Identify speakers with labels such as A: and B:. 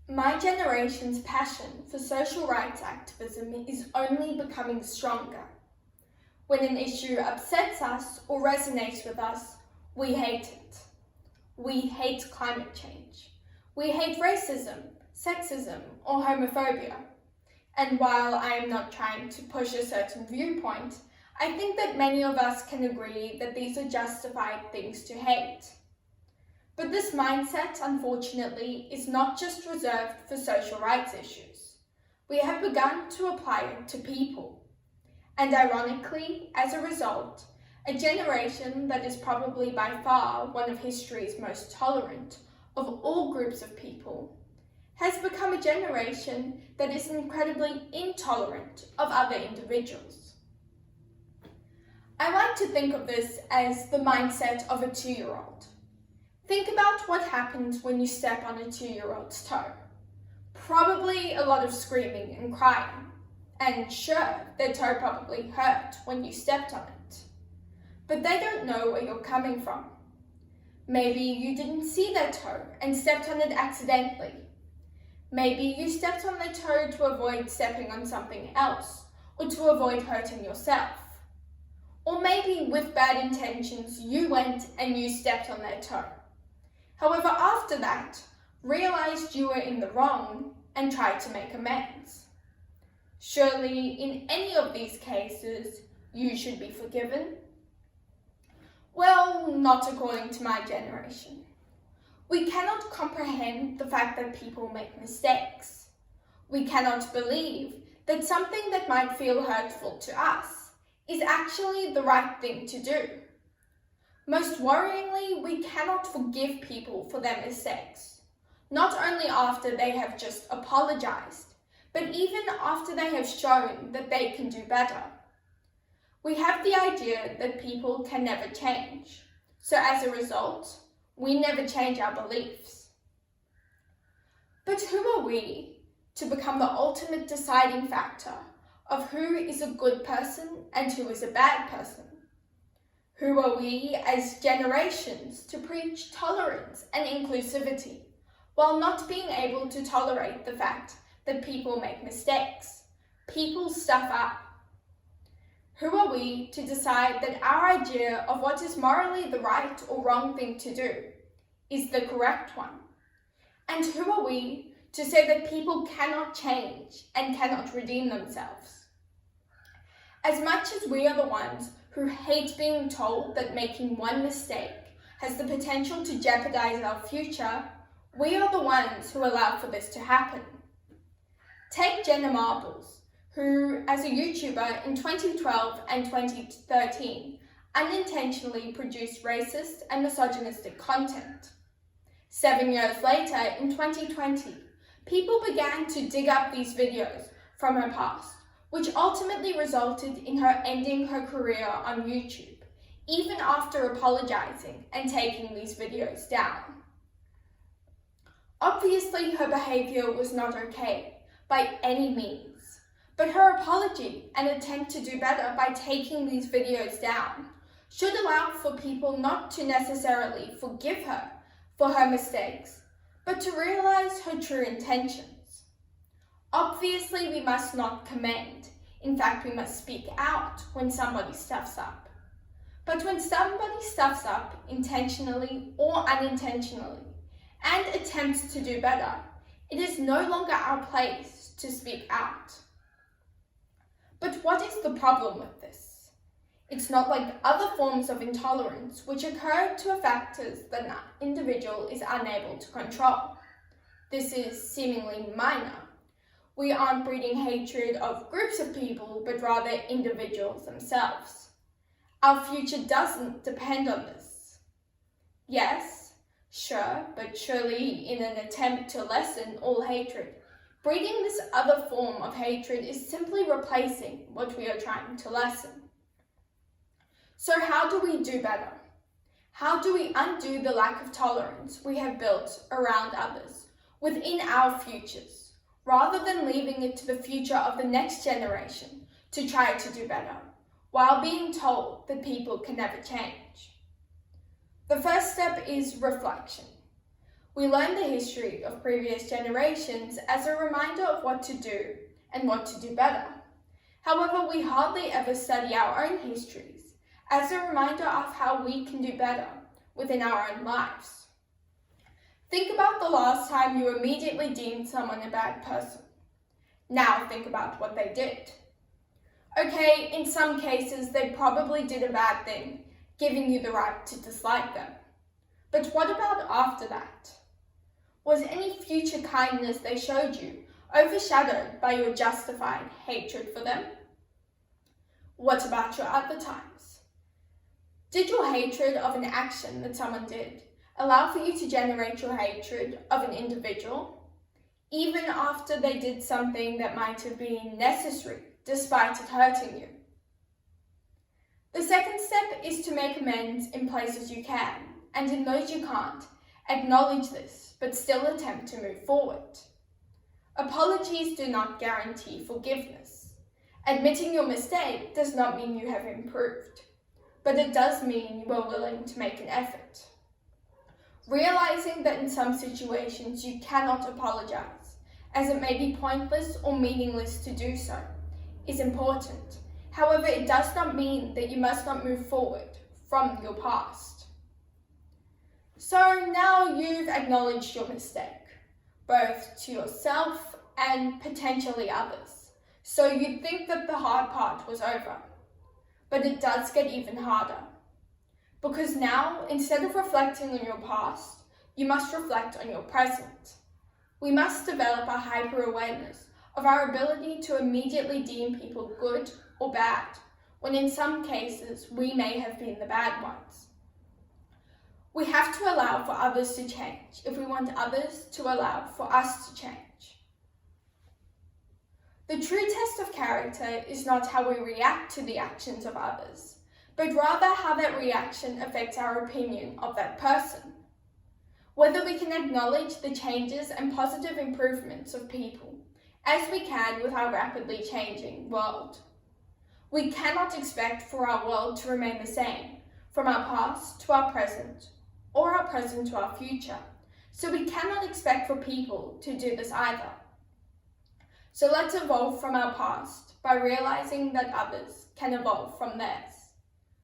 A: My generation's passion for social rights activism is only becoming stronger. When an issue upsets us or resonates with us, we hate it. We hate climate change. We hate racism, sexism, or homophobia. And while I am not trying to push a certain viewpoint, I think that many of us can agree that these are justified things to hate. But this mindset, unfortunately, is not just reserved for social rights issues. We have begun to apply it to people. And ironically, as a result, a generation that is probably by far one of history's most tolerant of all groups of people has become a generation that is incredibly intolerant of other individuals. I like to think of this as the mindset of a 2-year-old. Think about what happens when you step on a 2-year-old's toe. Probably a lot of screaming and crying. And sure, their toe probably hurt when you stepped on it. But they don't know where you're coming from. Maybe you didn't see their toe and stepped on it accidentally. Maybe you stepped on their toe to avoid stepping on something else, or to avoid hurting yourself. Or maybe with bad intentions, you went and you stepped on their toe. However, after that, realized you were in the wrong and tried to make amends. Surely, in any of these cases, you should be forgiven? Well, not according to my generation. We cannot comprehend the fact that people make mistakes. We cannot believe that something that might feel hurtful to us is actually the right thing to do. Most worryingly, we cannot forgive people for their mistakes, not only after they have just apologized, but even after they have shown that they can do better. We have the idea that people can never change, so as a result, we never change our beliefs. But who are we to become the ultimate deciding factor of who is a good person and who is a bad person? Who are we as generations to preach tolerance and inclusivity while not being able to tolerate the fact that people make mistakes, people stuff up? Who are we to decide that our idea of what is morally the right or wrong thing to do is the correct one? And who are we to say that people cannot change and cannot redeem themselves? As much as we are the ones who hate being told that making one mistake has the potential to jeopardize our future, we are the ones who allow for this to happen. Take Jenna Marbles, who, as a YouTuber in 2012 and 2013, unintentionally produced racist and misogynistic content. 7 years later, in 2020, people began to dig up these videos from her past, which ultimately resulted in her ending her career on YouTube, even after apologizing and taking these videos down. Obviously, her behavior was not okay by any means, but her apology and attempt to do better by taking these videos down should allow for people not to necessarily forgive her for her mistakes, but to realize her true intentions. Obviously, we must not commend. In fact, we must speak out when somebody stuffs up. But when somebody stuffs up intentionally or unintentionally and attempts to do better, it is no longer our place to speak out. But what is the problem with this? It's not like other forms of intolerance which occur to factors that an individual is unable to control. This is seemingly minor. We aren't breeding hatred of groups of people, but rather individuals themselves. Our future doesn't depend on this. Yes, sure, but surely in an attempt to lessen all hatred, breeding this other form of hatred is simply replacing what we are trying to lessen. So how do we do better? How do we undo the lack of tolerance we have built around others within our futures, rather than leaving it to the future of the next generation to try to do better, while being told that people can never change? The first step is reflection. We learn the history of previous generations as a reminder of what to do and what to do better. However, we hardly ever study our own histories as a reminder of how we can do better within our own lives. Think about the last time you immediately deemed someone a bad person. Now think about what they did. Okay, in some cases they probably did a bad thing, giving you the right to dislike them. But what about after that? Was any future kindness they showed you overshadowed by your justified hatred for them? What about your other times? Did your hatred of an action that someone did allow for you to generate your hatred of an individual, even after they did something that might have been necessary despite it hurting you? The second step is to make amends in places you can, and in those you can't, acknowledge this, but still attempt to move forward. Apologies do not guarantee forgiveness. Admitting your mistake does not mean you have improved, but it does mean you are willing to make an effort. Realizing that in some situations you cannot apologize, as it may be pointless or meaningless to do so, is important. However, it does not mean that you must not move forward from your past. So now you've acknowledged your mistake, both to yourself and potentially others. So you'd think that the hard part was over, but it does get even harder. Because now, instead of reflecting on your past, you must reflect on your present. We must develop a hyper-awareness of our ability to immediately deem people good or bad, when in some cases we may have been the bad ones. We have to allow for others to change if we want others to allow for us to change. The true test of character is not how we react to the actions of others, but rather how that reaction affects our opinion of that person. Whether we can acknowledge the changes and positive improvements of people as we can with our rapidly changing world. We cannot expect for our world to remain the same, from our past to our present, or our present to our future. So we cannot expect for people to do this either. So let's evolve from our past by realizing that others can evolve from theirs.